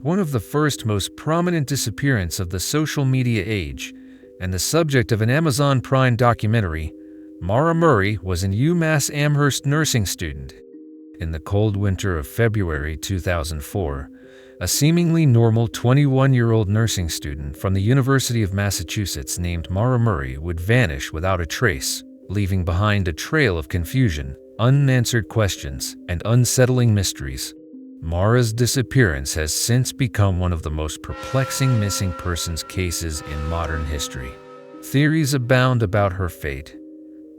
One of the first most prominent disappearances of the social media age, and the subject of an Amazon Prime documentary, Mara Murray was an UMass Amherst nursing student. In the cold winter of February 2004, a seemingly normal 21-year-old nursing student from the University of Massachusetts named Mara Murray would vanish without a trace, leaving behind a trail of confusion, unanswered questions, and unsettling mysteries. Mara's disappearance has since become one of the most perplexing missing persons cases in modern history. Theories abound about her fate,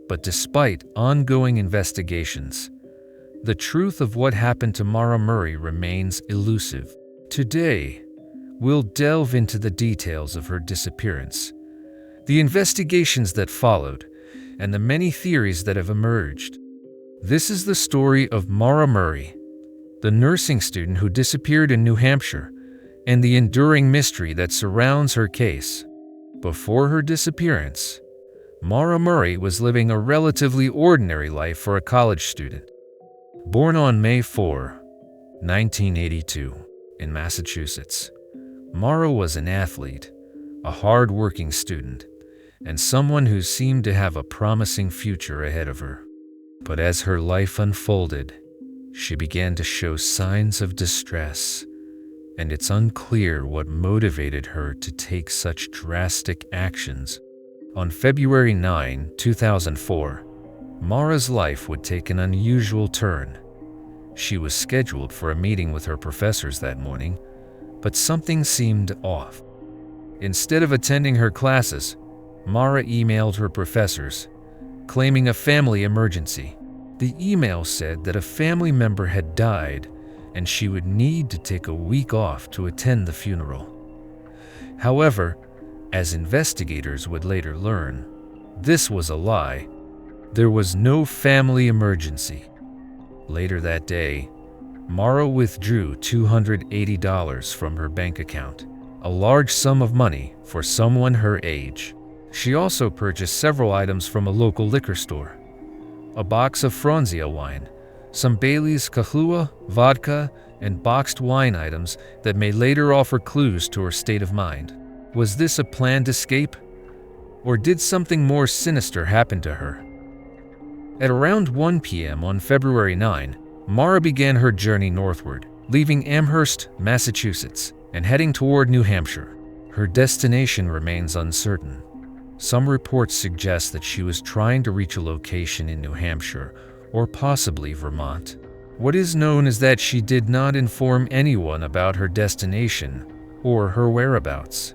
but despite ongoing investigations, the truth of what happened to Mara Murray remains elusive. Today, we'll delve into the details of her disappearance, the investigations that followed, and the many theories that have emerged. This is the story of Mara Murray, the nursing student who disappeared in New Hampshire, and the enduring mystery that surrounds her case. Before her disappearance, Mara Murray was living a relatively ordinary life for a college student. Born on May 4, 1982, in Massachusetts, Mara was an athlete, a hard-working student, and someone who seemed to have a promising future ahead of her. But as her life unfolded, she began to show signs of distress, and it's unclear what motivated her to take such drastic actions. On February 9, 2004, Mara's life would take an unusual turn. She was scheduled for a meeting with her professors that morning, but something seemed off. Instead of attending her classes, Mara emailed her professors, claiming a family emergency. The email said that a family member had died and she would need to take a week off to attend the funeral. However, as investigators would later learn, this was a lie. There was no family emergency. Later that day, Mara withdrew $280 from her bank account, a large sum of money for someone her age. She also purchased several items from a local liquor store: a box of Franzia wine, some Bailey's Kahlua, vodka, and boxed wine items that may later offer clues to her state of mind. Was this a planned escape? Or did something more sinister happen to her? At around 1 p.m. on February 9, Mara began her journey northward, leaving Amherst, Massachusetts, and heading toward New Hampshire. Her destination remains uncertain. Some reports suggest that she was trying to reach a location in New Hampshire or possibly Vermont. What is known is that she did not inform anyone about her destination or her whereabouts.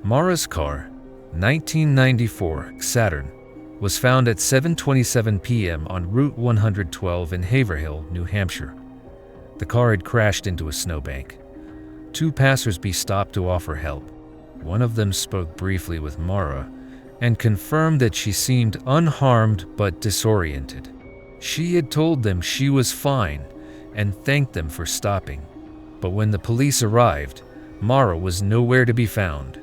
Mara's car, 1994 Saturn, was found at 7:27 p.m. on Route 112 in Haverhill, New Hampshire. The car had crashed into a snowbank. Two passersby stopped to offer help. One of them spoke briefly with Mara and confirmed that she seemed unharmed but disoriented. She had told them she was fine and thanked them for stopping. But when the police arrived, Mara was nowhere to be found.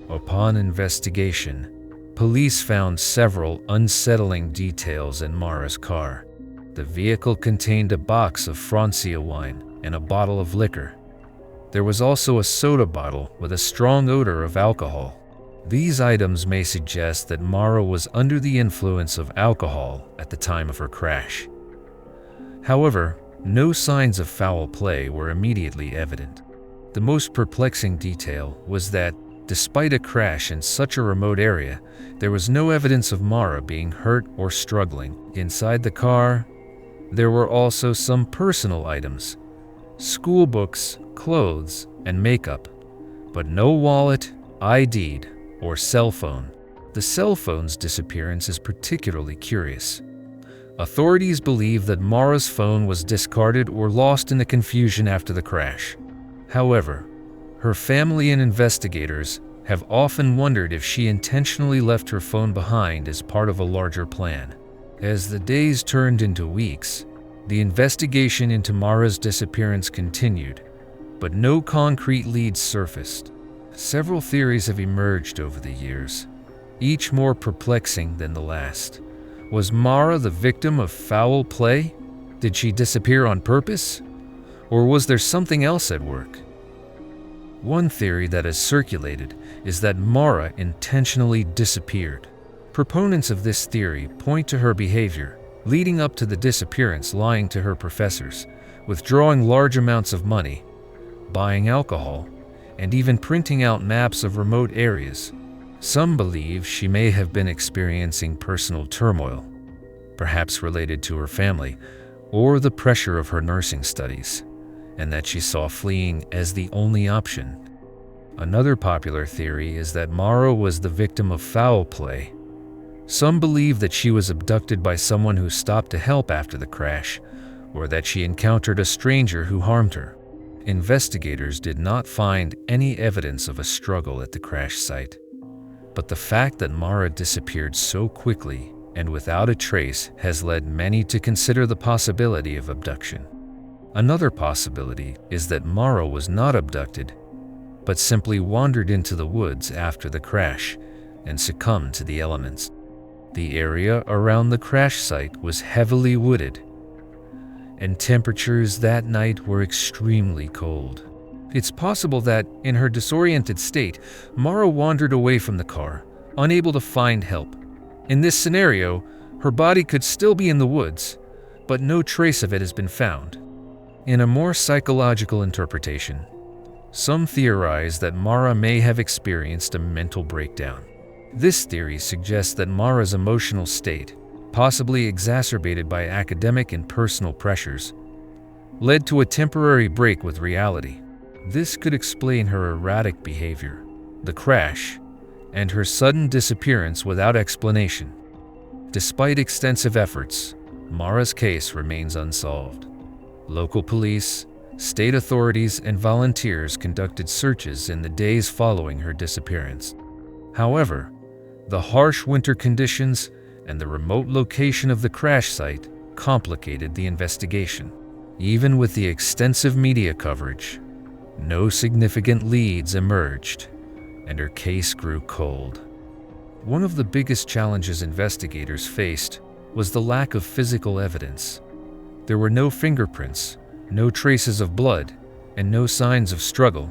Upon investigation, police found several unsettling details in Mara's car. The vehicle contained a box of Franzia wine and a bottle of liquor. There was also a soda bottle with a strong odor of alcohol. These items may suggest that Mara was under the influence of alcohol at the time of her crash. However, no signs of foul play were immediately evident. The most perplexing detail was that, despite a crash in such a remote area, there was no evidence of Mara being hurt or struggling. Inside the car, there were also some personal items: school books, clothes, and makeup, but no wallet, ID, or cell phone. The cell phone's disappearance is particularly curious. Authorities believe that Mara's phone was discarded or lost in the confusion after the crash. However, her family and investigators have often wondered if she intentionally left her phone behind as part of a larger plan. As the days turned into weeks, the investigation into Mara's disappearance continued, but no concrete leads surfaced. Several theories have emerged over the years, each more perplexing than the last. Was Mara the victim of foul play? Did she disappear on purpose? Or was there something else at work? One theory that has circulated is that Mara intentionally disappeared. Proponents of this theory point to her behavior, leading up to the disappearance, lying to her professors, withdrawing large amounts of money, buying alcohol, and even printing out maps of remote areas. Some believe she may have been experiencing personal turmoil, perhaps related to her family or the pressure of her nursing studies, and that she saw fleeing as the only option. Another popular theory is that Mara was the victim of foul play. Some believe that she was abducted by someone who stopped to help after the crash, or that she encountered a stranger who harmed her. Investigators did not find any evidence of a struggle at the crash site, but the fact that Mara disappeared so quickly and without a trace has led many to consider the possibility of abduction. Another possibility is that Mara was not abducted, but simply wandered into the woods after the crash and succumbed to the elements. The area around the crash site was heavily wooded, and temperatures that night were extremely cold. It's possible that, in her disoriented state, Mara wandered away from the car, unable to find help. In this scenario, her body could still be in the woods, but no trace of it has been found. In a more psychological interpretation, some theorize that Mara may have experienced a mental breakdown. This theory suggests that Mara's emotional state, possibly exacerbated by academic and personal pressures, led to a temporary break with reality. This could explain her erratic behavior, the crash, and her sudden disappearance without explanation. Despite extensive efforts, Mara's case remains unsolved. Local police, state authorities, and volunteers conducted searches in the days following her disappearance. However, the harsh winter conditions and the remote location of the crash site complicated the investigation. Even with the extensive media coverage, no significant leads emerged, and her case grew cold. One of the biggest challenges investigators faced was the lack of physical evidence. There were no fingerprints, no traces of blood, and no signs of struggle.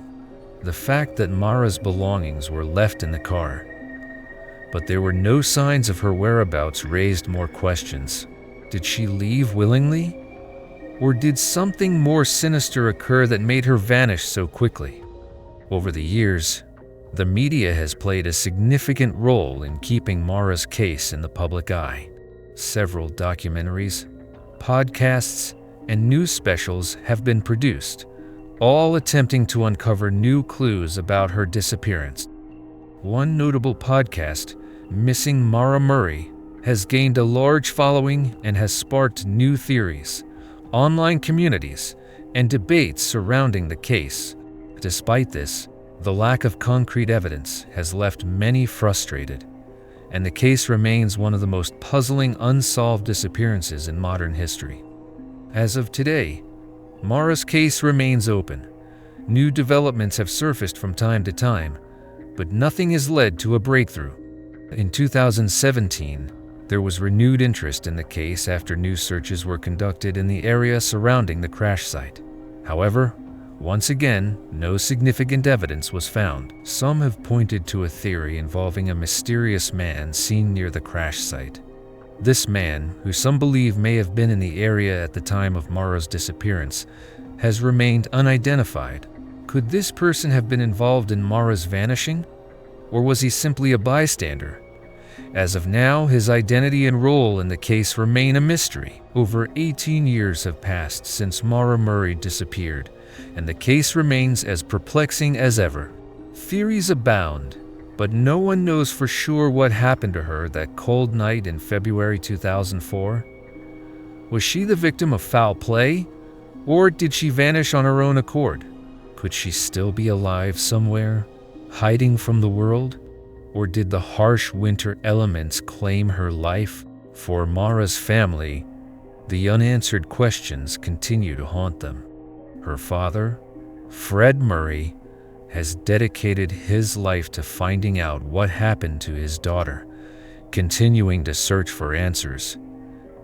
The fact that Mara's belongings were left in the car, but there were no signs of her whereabouts, raised more questions. Did she leave willingly? Or did something more sinister occur that made her vanish so quickly? Over the years, the media has played a significant role in keeping Mara's case in the public eye. Several documentaries, podcasts, and news specials have been produced, all attempting to uncover new clues about her disappearance. One notable podcast, Missing Mara Murray, has gained a large following and has sparked new theories, online communities, and debates surrounding the case. Despite this, the lack of concrete evidence has left many frustrated, and the case remains one of the most puzzling unsolved disappearances in modern history. As of today, Mara's case remains open. New developments have surfaced from time to time, but nothing has led to a breakthrough. In 2017, there was renewed interest in the case after new searches were conducted in the area surrounding the crash site. However, once again, no significant evidence was found. Some have pointed to a theory involving a mysterious man seen near the crash site. This man, who some believe may have been in the area at the time of Mara's disappearance, has remained unidentified. Could this person have been involved in Mara's vanishing? Or was he simply a bystander? As of now, his identity and role in the case remain a mystery. Over 18 years have passed since Mara Murray disappeared, and the case remains as perplexing as ever. Theories abound, but no one knows for sure what happened to her that cold night in February 2004. Was she the victim of foul play, or did she vanish on her own accord? Could she still be alive somewhere, hiding from the world? Or did the harsh winter elements claim her life? For Mara's family, the unanswered questions continue to haunt them. Her father, Fred Murray, has dedicated his life to finding out what happened to his daughter, continuing to search for answers,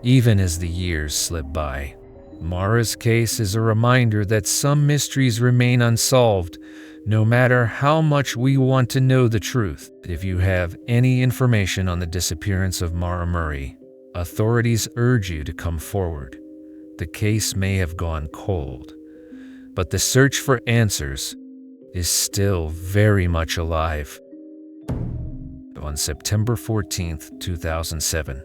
even as the years slip by. Mara's case is a reminder that some mysteries remain unsolved, no matter how much we want to know the truth. If you have any information on the disappearance of Mara Murray, authorities urge you to come forward. The case may have gone cold, but the search for answers is still very much alive. On September 14, 2007,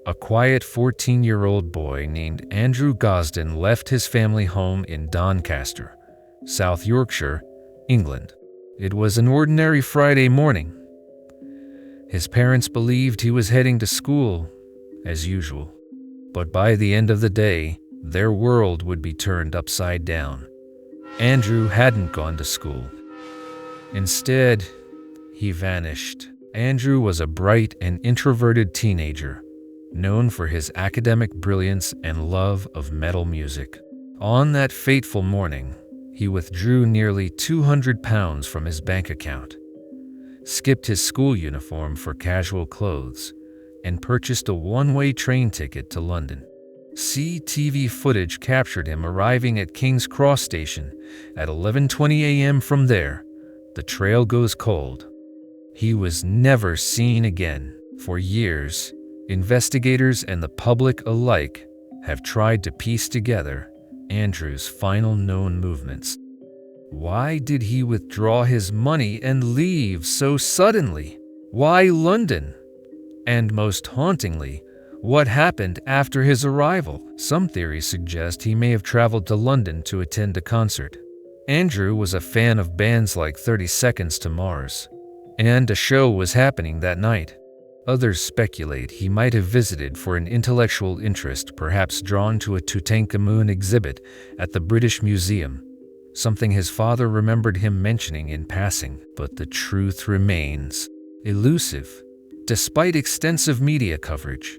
a quiet 14-year-old boy named Andrew Gosden left his family home in Doncaster, South Yorkshire, England. It was an ordinary Friday morning. His parents believed he was heading to school, as usual. But by the end of the day, their world would be turned upside down. Andrew hadn't gone to school. Instead, he vanished. Andrew was a bright and introverted teenager, known for his academic brilliance and love of metal music. On that fateful morning, he withdrew nearly £200 from his bank account, skipped his school uniform for casual clothes, and purchased a one-way train ticket to London. CTV footage captured him arriving at King's Cross Station at 11:20 a.m. From there, the trail goes cold. He was never seen again. For years, investigators and the public alike have tried to piece together Andrew's final known movements. Why did he withdraw his money and leave so suddenly? Why London? And most hauntingly, what happened after his arrival? Some theories suggest he may have traveled to London to attend a concert. Andrew was a fan of bands like 30 Seconds to Mars, and a show was happening that night. Others speculate he might have visited for an intellectual interest, perhaps drawn to a Tutankhamun exhibit at the British Museum, something his father remembered him mentioning in passing. But the truth remains elusive. Despite extensive media coverage,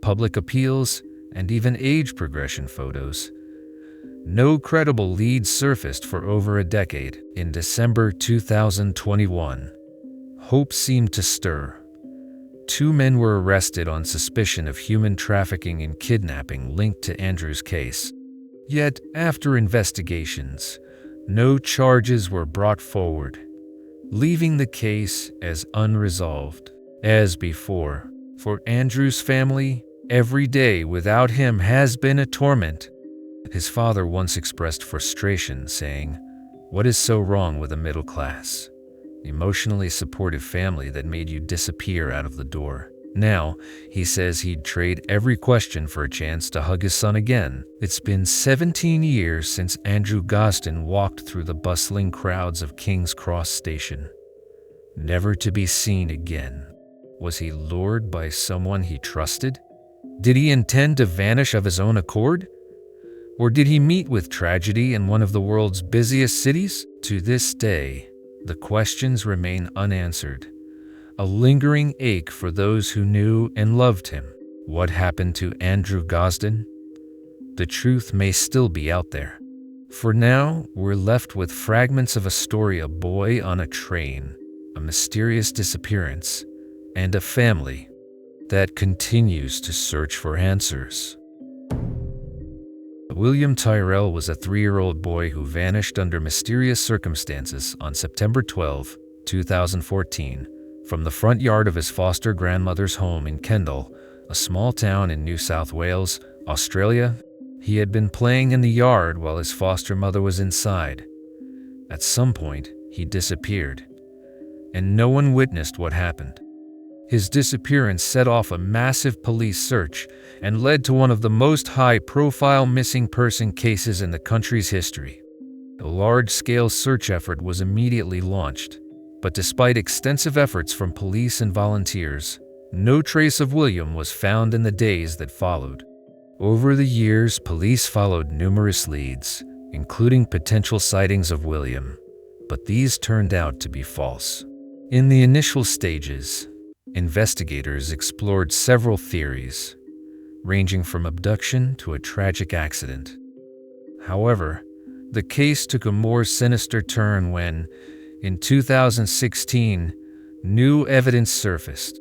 public appeals, and even age progression photos, no credible leads surfaced for over a decade. In December 2021, hope seemed to stir. 2 men were arrested on suspicion of human trafficking and kidnapping linked to Andrew's case. Yet, after investigations, no charges were brought forward, leaving the case as unresolved. As before, for Andrew's family, every day without him has been a torment. His father once expressed frustration, saying, "What is so wrong with a middle class, emotionally supportive family that made you disappear out of the door?" Now, he says he'd trade every question for a chance to hug his son again. It's been 17 years since Andrew Gosden walked through the bustling crowds of King's Cross Station, never to be seen again. Was he lured by someone he trusted? Did he intend to vanish of his own accord? Or did he meet with tragedy in one of the world's busiest cities? To this day, the questions remain unanswered, a lingering ache for those who knew and loved him. What happened to Andrew Gosden? The truth may still be out there. For now, we're left with fragments of a story: a boy on a train, a mysterious disappearance, and a family that continues to search for answers. William Tyrrell was a 3-year-old boy who vanished under mysterious circumstances on September 12, 2014, from the front yard of his foster grandmother's home in Kendal, a small town in New South Wales, Australia. He had been playing in the yard while his foster mother was inside. At some point, he disappeared, and no one witnessed what happened. His disappearance set off a massive police search and led to one of the most high-profile missing person cases in the country's history. A large-scale search effort was immediately launched, but despite extensive efforts from police and volunteers, no trace of William was found in the days that followed. Over the years, police followed numerous leads, including potential sightings of William, but these turned out to be false. In the initial stages, investigators explored several theories, ranging from abduction to a tragic accident. However, the case took a more sinister turn when, in 2016, new evidence surfaced.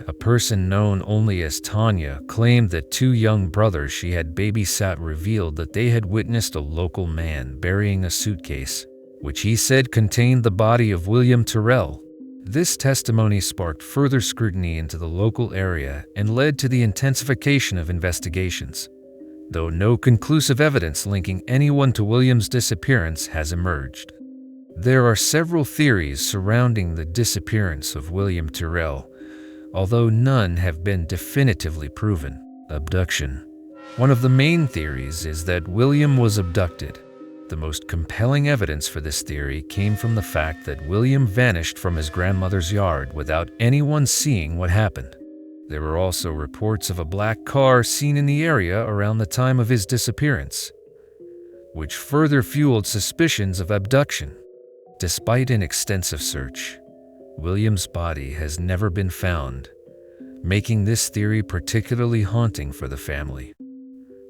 A person known only as Tanya claimed that two young brothers she had babysat revealed that they had witnessed a local man burying a suitcase, which he said contained the body of William Tyrrell. This testimony sparked further scrutiny into the local area and led to the intensification of investigations, though no conclusive evidence linking anyone to William's disappearance has emerged. There are several theories surrounding the disappearance of William Tyrrell, although none have been definitively proven. Abduction. One of the main theories is that William was abducted. The most compelling evidence for this theory came from the fact that William vanished from his grandmother's yard without anyone seeing what happened. There were also reports of a black car seen in the area around the time of his disappearance, which further fueled suspicions of abduction. Despite an extensive search, William's body has never been found, making this theory particularly haunting for the family.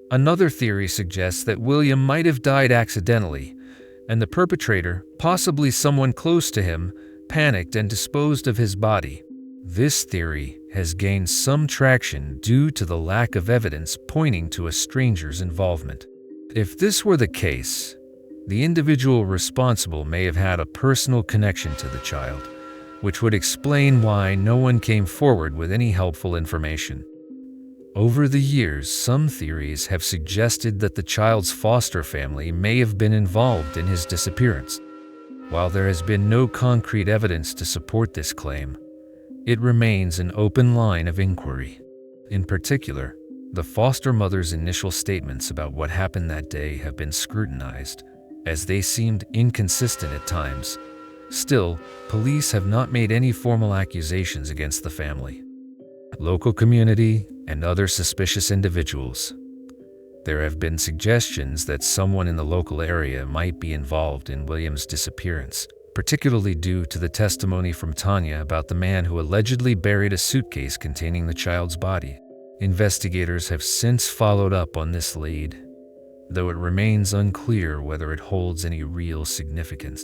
Another theory suggests that William might have died accidentally, and the perpetrator, possibly someone close to him, panicked and disposed of his body. This theory has gained some traction due to the lack of evidence pointing to a stranger's involvement. If this were the case, the individual responsible may have had a personal connection to the child, which would explain why no one came forward with any helpful information. Over the years, some theories have suggested that the child's foster family may have been involved in his disappearance. While there has been no concrete evidence to support this claim, it remains an open line of inquiry. In particular, the foster mother's initial statements about what happened that day have been scrutinized, as they seemed inconsistent at times. Still, police have not made any formal accusations against the family, local community, and other suspicious individuals. There have been suggestions that someone in the local area might be involved in William's disappearance, particularly due to the testimony from Tanya about the man who allegedly buried a suitcase containing the child's body. Investigators have since followed up on this lead, though it remains unclear whether it holds any real significance.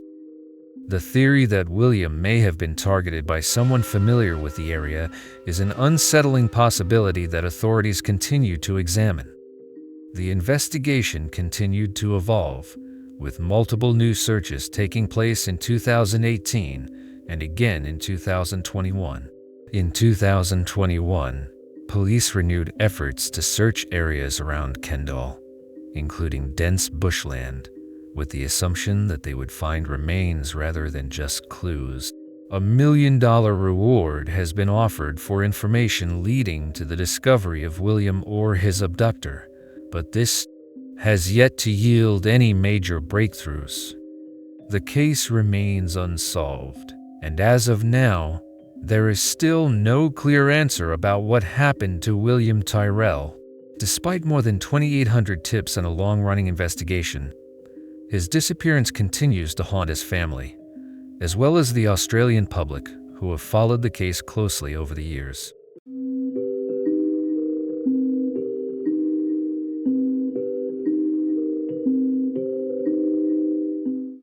The theory that William may have been targeted by someone familiar with the area is an unsettling possibility that authorities continue to examine. The investigation continued to evolve, with multiple new searches taking place in 2018 and again in 2021. In 2021, police renewed efforts to search areas around Kendall, including dense bushland, with the assumption that they would find remains rather than just clues. $1 million reward has been offered for information leading to the discovery of William or his abductor, but this has yet to yield any major breakthroughs. The case remains unsolved, and as of now, there is still no clear answer about what happened to William Tyrrell. Despite more than 2,800 tips and a long-running investigation, his disappearance continues to haunt his family, as well as the Australian public who have followed the case closely over the years.